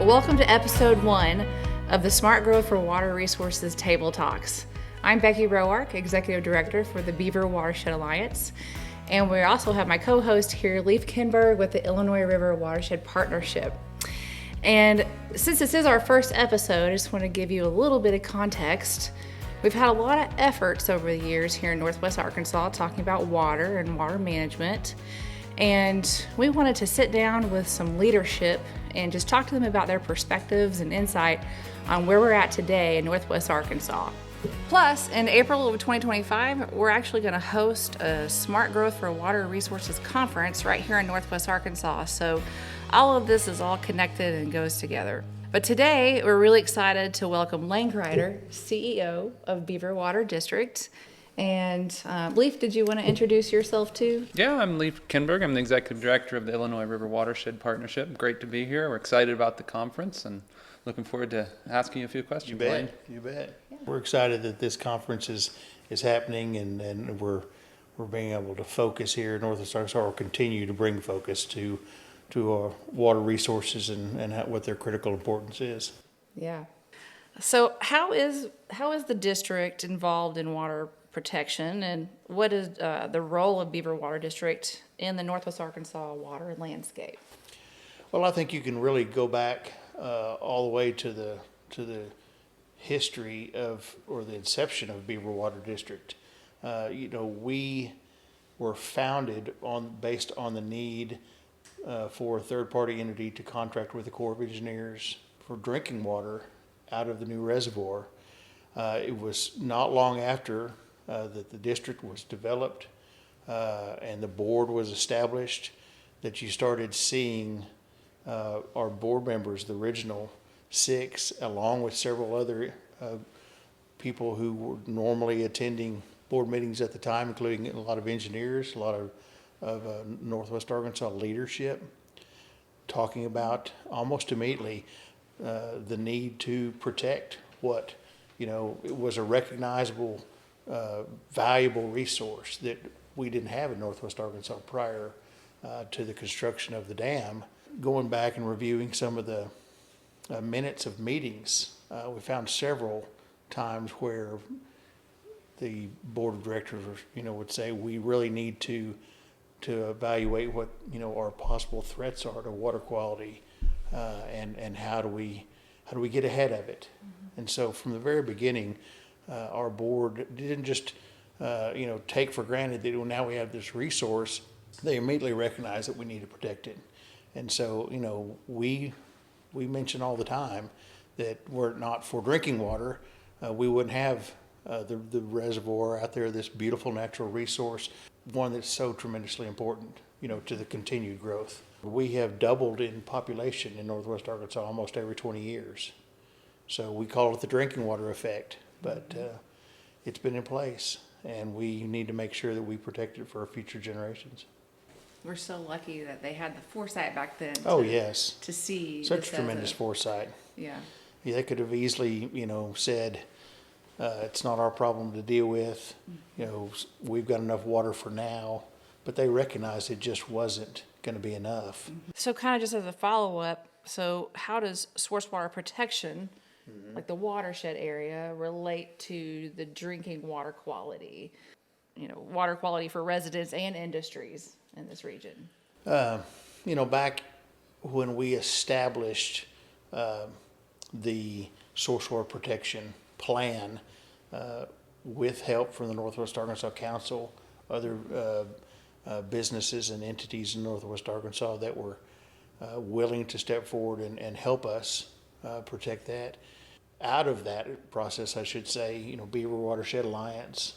Welcome to episode 1 of the Smart Growth for Water Resources Table Talks. I'm Becky Roark, Executive Director for the Beaver Watershed Alliance, and we also have my co-host here, Lane Crider with the Illinois River Watershed Partnership. And since this is our first episode, I just want to give you a little bit of context. We've had a lot of efforts over the years here in Northwest Arkansas talking about water and water management. And we wanted to sit down with some leadership and just talk to them about their perspectives and insight on where we're at today in Northwest Arkansas. Plus, in April of 2025, we're actually going to host a Smart Growth for Water Resources conference right here in Northwest Arkansas. So all of this is all connected and goes together. But today, we're really excited to welcome Lane Crider, CEO of Beaver Water District. And Leaf, did you want to introduce yourself too? Yeah, I'm Lane Crider. I'm the Executive Director of the Illinois River Watershed Partnership. Great to be here. We're excited about the conference and looking forward to asking you a few questions. You bet. Yeah. We're excited that this conference is happening and we're being able to focus here in Northwest Arkansas, or continue to bring focus to our water resources and what their critical importance is. Yeah. So how is the district involved in water protection, and what is the role of Beaver Water District in the Northwest Arkansas water landscape? Well, I think you can really go back all the way to the history of, or the inception of Beaver Water District. We were founded based on the need for a third-party entity to contract with the Corps of Engineers for drinking water out of the new reservoir. It was not long after that the district was developed and the board was established that you started seeing our board members, the original 6, along with several other people who were normally attending board meetings at the time, including a lot of engineers, a lot of Northwest Arkansas leadership, talking about almost immediately the need to protect what, it was a recognizable, valuable resource that we didn't have in Northwest Arkansas prior to the construction of the dam. Going back and reviewing some of the minutes of meetings, we found several times where the board of directors, would say we really need to evaluate what our possible threats are to water quality, and how do we get ahead of it. Mm-hmm. And so from the very beginning, our board didn't just take for granted that now we have this resource. They immediately recognized that we need to protect it. And so we mention all the time that were it not for drinking water, we wouldn't have the reservoir out there, this beautiful natural resource, one that's so tremendously important, to the continued growth. We have doubled in population in Northwest Arkansas almost every 20 years. So we call it the drinking water effect, but it's been in place, and we need to make sure that we protect it for our future generations. We're so lucky that they had the foresight back then. To see such tremendous foresight. Yeah. They could have easily, said, it's not our problem to deal with. We've got enough water for now, but they recognized it just wasn't going to be enough. So kind of just as a follow-up, so how does source water protection, like the watershed area, relate to the drinking water quality, water quality for residents and industries in this region? Back when we established the source water protection plan, with help from the Northwest Arkansas Council, other businesses and entities in Northwest Arkansas that were willing to step forward and help us protect that. Out of that process, I should say, Beaver Watershed Alliance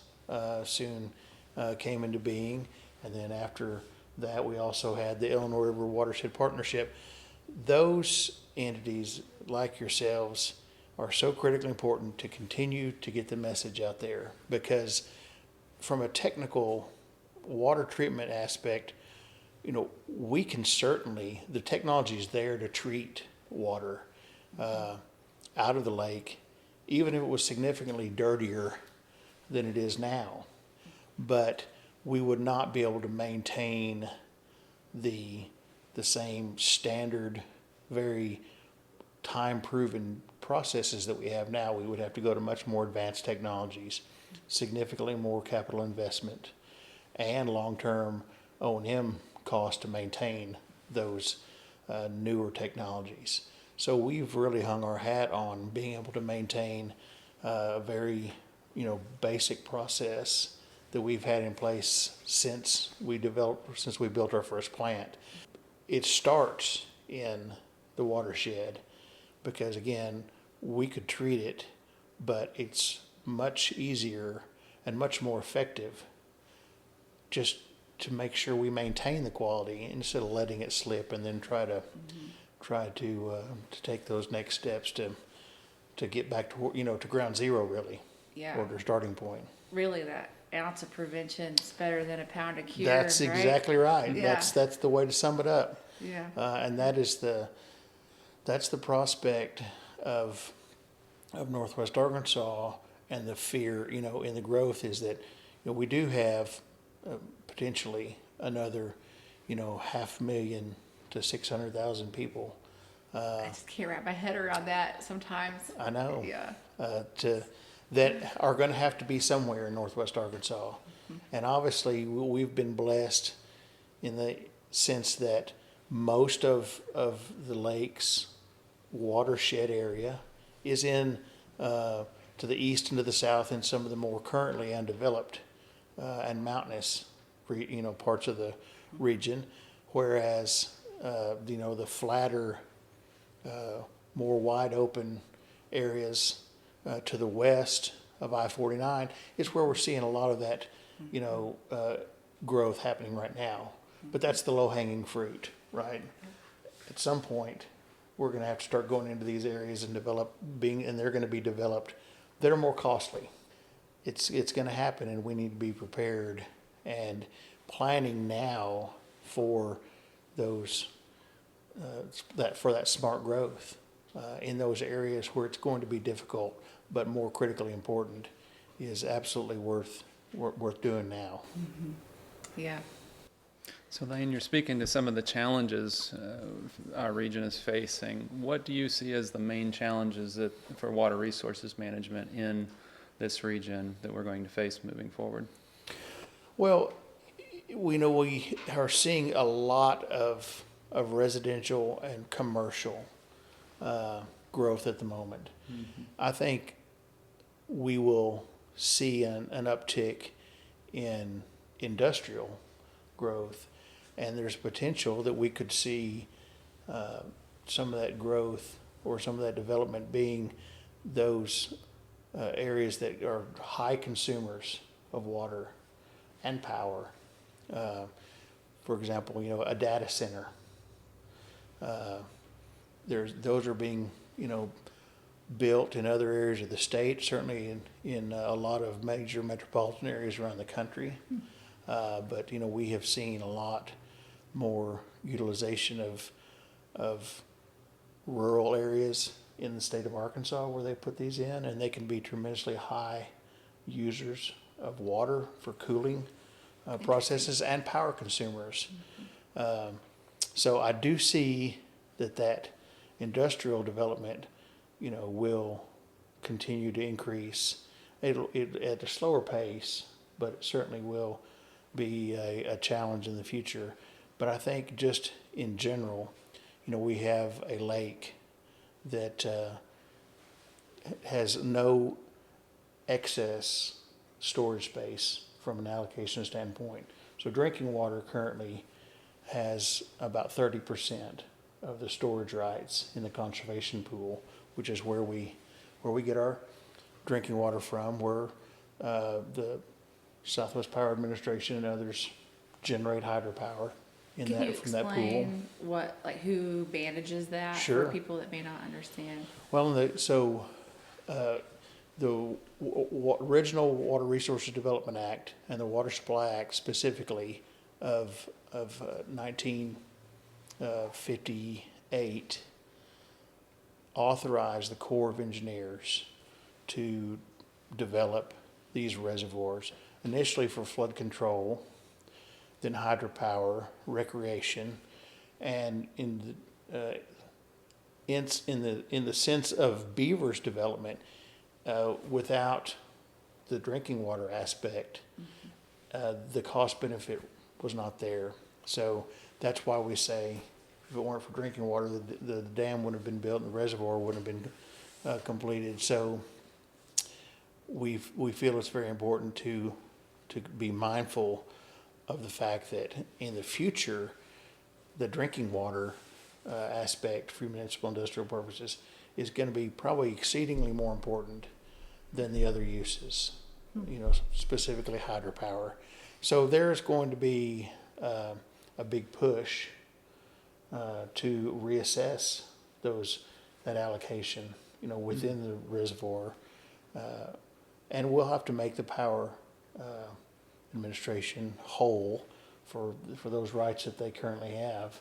soon came into being, and then after that we also had the Illinois River Watershed Partnership. Those entities, like yourselves, are so critically important to continue to get the message out there, because from a technical water treatment aspect, we can certainly, the technology is there to treat water out of the lake, even if it was significantly dirtier than it is now. But we would not be able to maintain the same standard, very time-proven processes that we have now. We would have to go to much more advanced technologies, significantly more capital investment, and long-term O&M cost to maintain those newer technologies. So we've really hung our hat on being able to maintain a very, basic process that we've had in place since we built our first plant. It starts in the watershed because, again, we could treat it, but it's much easier and much more effective just to make sure we maintain the quality instead of letting it slip and then try to take those next steps to get back to to ground zero, really. Yeah. Or their starting point. Really, that ounce of prevention is better than a pound of cure. That's exactly right. Yeah. That's the way to sum it up. Yeah. And that's the prospect of Northwest Arkansas, and the fear, in the growth is that we do have potentially another 500,000 to 600,000 people. I just can't wrap my head around that sometimes. I know. Yeah. That are going to have to be somewhere in Northwest Arkansas. Mm-hmm. And obviously we've been blessed in the sense that most of the lake's watershed area is in to the east and to the south in some of the more currently undeveloped and mountainous parts of the region, whereas the flatter, more wide open areas to the west of I-49 is where we're seeing a lot of that growth happening right now. But that's the low-hanging fruit, right? At some point, we're going to have to start going into these areas and and they're going to be developed. They're more costly. It's going to happen, and we need to be prepared and planning now for those that smart growth in those areas where it's going to be difficult, but more critically important, is absolutely worth doing now. Mm-hmm. Yeah. So Lane, you're speaking to some of the challenges our region is facing. What do you see as the main challenges for water resources management in this region that we're going to face moving forward? Well, we are seeing a lot of residential and commercial growth at the moment. Mm-hmm. I think we will see an uptick in industrial growth, and there's potential that we could see some of that growth or some of that development being those areas that are high consumers of water and power. For example, a data center. Those are being, built in other areas of the state, certainly in a lot of major metropolitan areas around the country. But we have seen a lot more utilization of rural areas in the state of Arkansas where they put these in, and they can be tremendously high users of water for cooling processes and power consumers. Mm-hmm. So I do see that industrial development, will continue to increase. It at a slower pace, but it certainly will be a challenge in the future. But I think just in general, we have a lake that has no excess storage space from an allocation standpoint. So drinking water currently has about 30% of the storage rights in the conservation pool, which is where we get our drinking water from, where the Southwest Power Administration and others generate hydropower from that pool. Can you explain who manages that? Sure. For people that may not understand? Well, the original Water Resources Development Act and the Water Supply Act specifically of 1958 authorized the Corps of Engineers to develop these reservoirs, initially for flood control, then hydropower, recreation, and in in the sense of Beaver's development, without the drinking water aspect, the cost benefit was not there. So that's why we say, if it weren't for drinking water, the dam wouldn't have been built and the reservoir wouldn't have been completed. So we feel it's very important to be mindful of the fact that in the future, the drinking water aspect for municipal industrial purposes is going to be probably exceedingly more important than the other uses, specifically hydropower. So there's going to be a big push to reassess that allocation, within the reservoir, and we'll have to make the power administration whole for those rights that they currently have.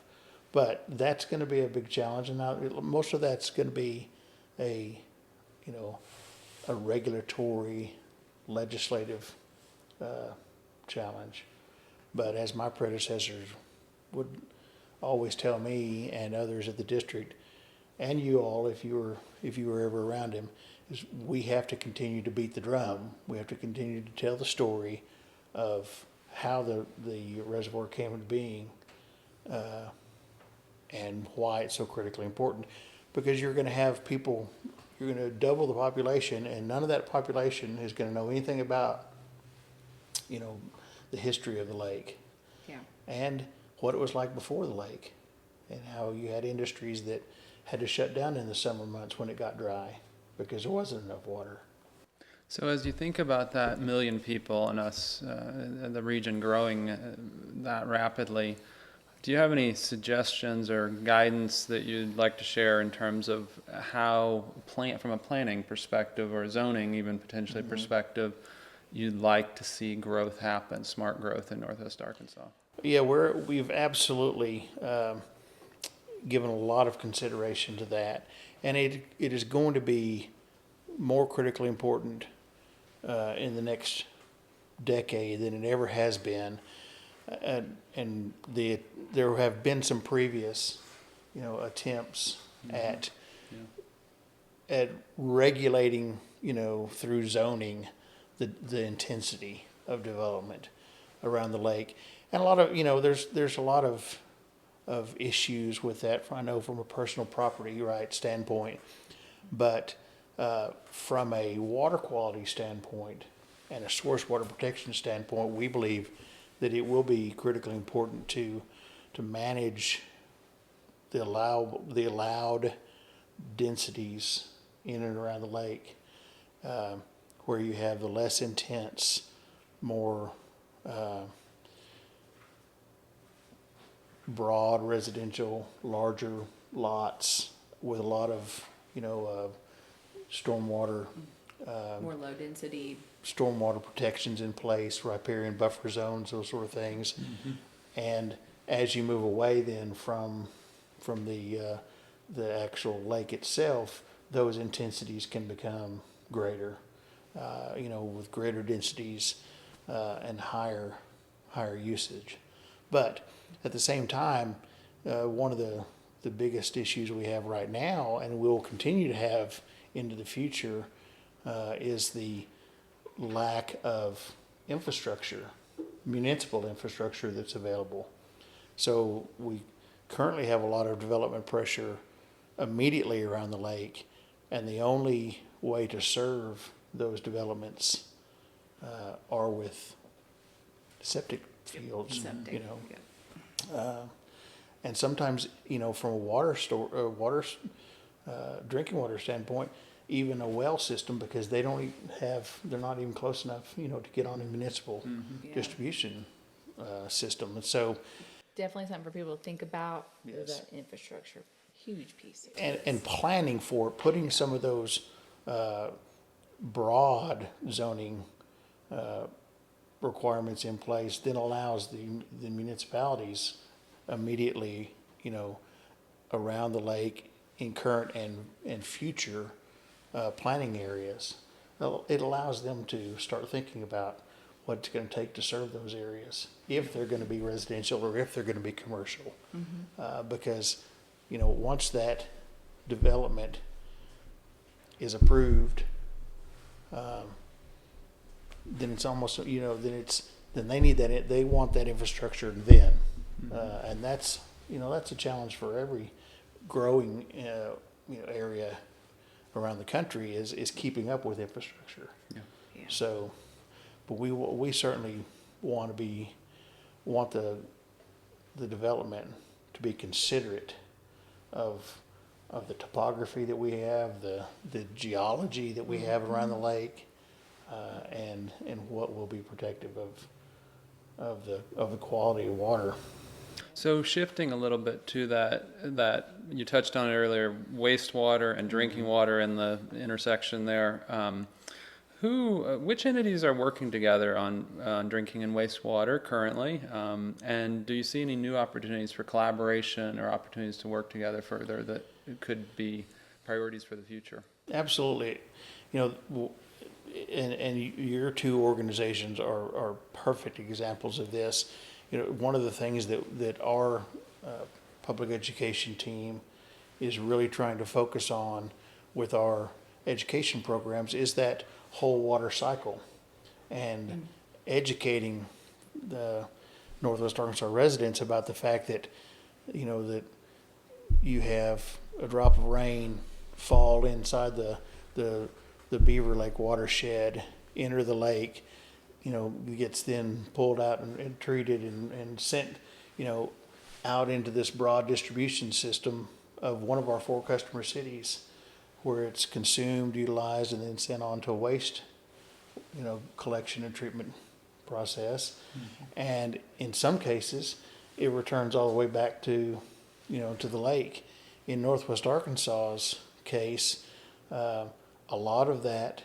But that's going to be a big challenge, and now most of that's going to be a regulatory, legislative challenge. But as my predecessors would always tell me and others at the district, and you all, if you were ever around him, is we have to continue to beat the drum. We have to continue to tell the story of how the reservoir came into being, and why it's so critically important. Because you're going to have people, you're going to double the population, and none of that population is going to know anything about, the history of the lake. Yeah. And what it was like before the lake, and how you had industries that had to shut down in the summer months when it got dry because there wasn't enough water. So as you think about that 1 million people and us, the region growing that rapidly, do you have any suggestions or guidance that you'd like to share in terms of how, from a planning perspective or zoning even potentially perspective, you'd like to see growth happen, smart growth in Northwest Arkansas? Yeah, we've absolutely given a lot of consideration to that, and it is going to be more critically important in the next decade than it ever has been. And there have been some previous, attempts at regulating, through zoning, the intensity of development around the lake, and a lot of, there's a lot of issues with that. I know from a personal property right standpoint, but from a water quality standpoint and a source water protection standpoint, we believe that it will be critically important to manage the allowed densities in and around the lake, where you have the less intense, more broad residential, larger lots with a lot of stormwater, More low density. stormwater protections in place, riparian buffer zones, those sort of things. And as you move away then from the actual lake itself, those intensities can become greater, with greater densities and higher usage. But at the same time, one of the biggest issues we have right now, and will continue to have into the future, is the lack of infrastructure, municipal infrastructure that's available. So we currently have a lot of development pressure immediately around the lake, and the only way to serve those developments are with septic fields, and sometimes, from a drinking water standpoint, even a well system, because they're not even close enough, to get on a municipal distribution system. And so Definitely something for people to think about. Is that infrastructure, huge piece. and planning for it, putting some of those broad zoning requirements in place, then allows the municipalities immediately, around the lake in current and future planning areas. It allows them to start thinking about what it's going to take to serve those areas, if they're going to be residential or if they're going to be commercial. Because, once that development is approved, then it's almost, then they need that, they want that infrastructure then. And that's a challenge for every growing, area around the country is keeping up with infrastructure. Yeah. Yeah. So, but we certainly want the development to be considerate of the topography that we have, the geology that we have around the lake, and what will be protective of the quality of water. So shifting a little bit to that you touched on it earlier, wastewater and drinking water in the intersection there. Which entities are working together on drinking and wastewater currently? And do you see any new opportunities for collaboration or opportunities to work together further that could be priorities for the future? Absolutely. And your two organizations are perfect examples of this. One of the things that our public education team is really trying to focus on with our education programs is that whole water cycle, and educating the Northwest Arkansas residents about the fact that that you have a drop of rain fall inside the Beaver Lake watershed, enter the lake, gets then pulled out and treated and sent, out into this broad distribution system of one of our 4 customer cities, where it's consumed, utilized, and then sent on to a waste, collection and treatment process. And in some cases, it returns all the way back to, to the lake. In Northwest Arkansas's case, a lot of that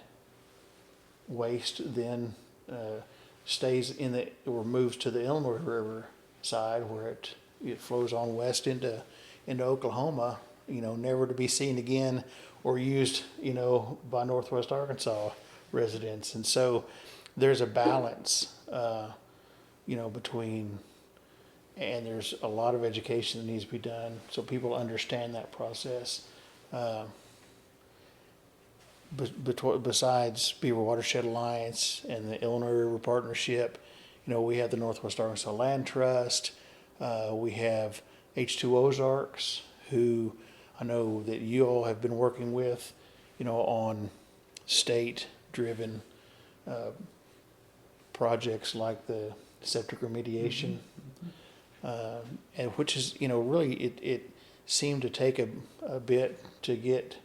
waste then stays or moves to the Illinois River side, where it flows on west into Oklahoma, never to be seen again or used, by Northwest Arkansas residents. And so there's a balance, between, and there's a lot of education that needs to be done so people understand that process. Besides Beaver Watershed Alliance and the Illinois River Partnership, we have the Northwest Arkansas Land Trust. We have H2 Ozarks, who I know that you all have been working with, on state-driven projects like the septic remediation, and which is, really it seemed to take a bit to get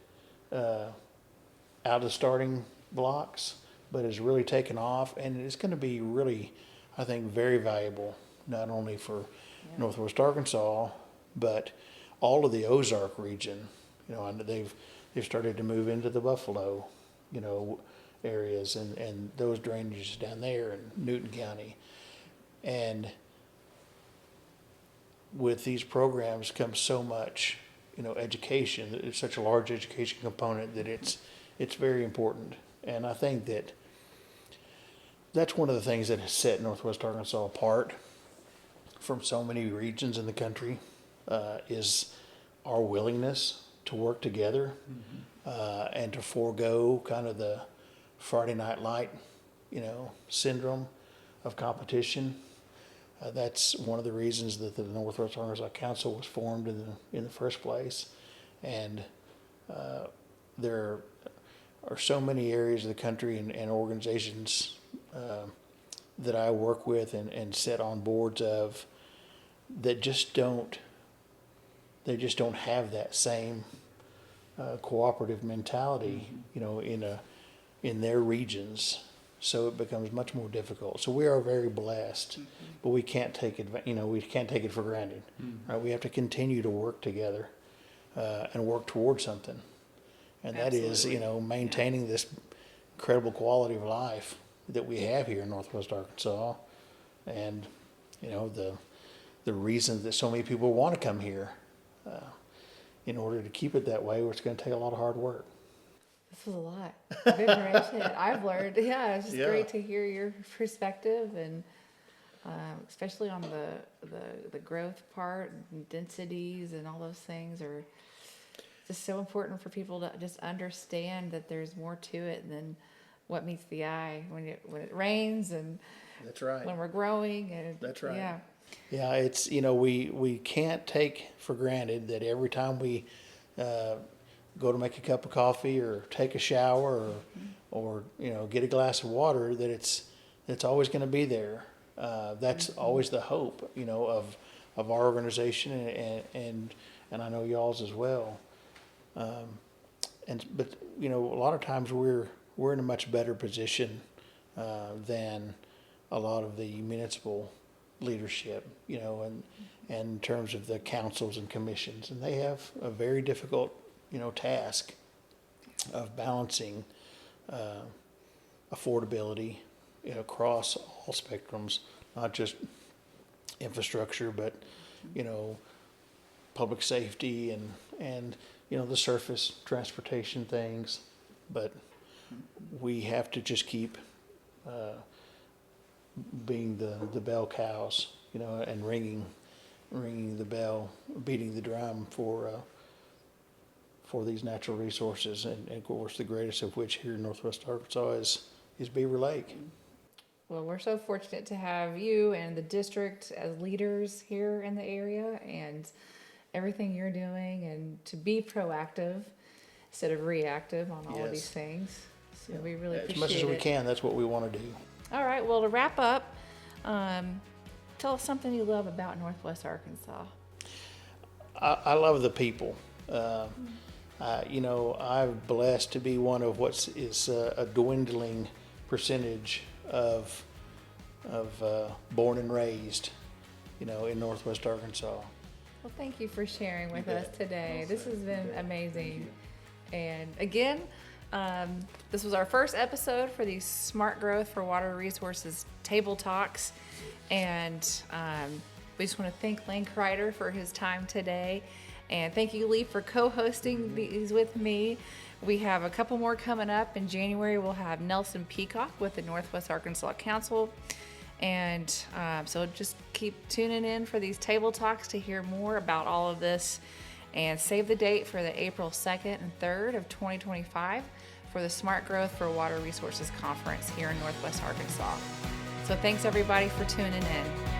out of starting blocks, but it's really taken off, and it's going to be really, I think, very valuable, not only for Northwest Arkansas, but all of the Ozark region. And they've started to move into the Buffalo, areas and those drainages down there in Newton County. And with these programs comes so much, education. It's such a large education component that it's very important. And I think that's one of the things that has set Northwest Arkansas apart from so many regions in the country, is our willingness to work together, and to forego kind of the Friday Night Light, syndrome of competition. That's one of the reasons that the Northwest Arkansas Council was formed in the first place. And there are so many areas of the country and organizations that I work with and sit on boards of that just don't have that same cooperative mentality, in their regions. So it becomes much more difficult. So we are very blessed, but we can't take it. We can't take it for granted. Right? We have to continue to work together and work towards something, and that is, maintaining this incredible quality of life that we have here in Northwest Arkansas, and the reason that so many people want to come here. In order to keep it that way, it's going to take a lot of hard work. This was a lot of information I've learned. Yeah, it's just great to hear your perspective, and especially on the growth part, and densities, and all those things. just so important for people to just understand that there's more to it than what meets the eye when it rains and That's right. when we're growing. And That's right. Yeah. Yeah, it's, we can't take for granted that every time we go to make a cup of coffee or take a shower or get a glass of water, that it's always going to be there. That's always the hope, of our organization and I know y'all's as well. But a lot of times we're in a much better position than a lot of the municipal leadership, and in terms of the councils and commissions, and they have a very difficult, task of balancing affordability, across all spectrums, not just infrastructure, but public safety and the surface transportation things. But we have to just keep being the bell cows, and ringing the bell, beating the drum for these natural resources, and of course the greatest of which here in Northwest Arkansas is Beaver Lake. Well, we're so fortunate to have you and the district as leaders here in the area, and everything you're doing, and to be proactive instead of reactive on all of these Yes. things. So we really appreciate it. As much as we can, that's what we want to do. All right, well, to wrap up, tell us something you love about Northwest Arkansas. I love the people. I'm blessed to be one of what is a dwindling percentage of born and raised, in Northwest Arkansas. Well, thank you for sharing with You us bet. today. This has been amazing. you. And again, this was our first episode for these Smart Growth for Water Resources Table Talks. And we just want to thank Lane Crider for his time today. And thank you, Lee, for co-hosting these with me. We have a couple more coming up. In January, we'll have Nelson Peacock with the Northwest Arkansas Council. And so just keep tuning in for these table talks to hear more about all of this. And save the date for the April 2nd and 3rd of 2025 for the Smart Growth for Water Resources Conference here in Northwest Arkansas. So thanks everybody for tuning in.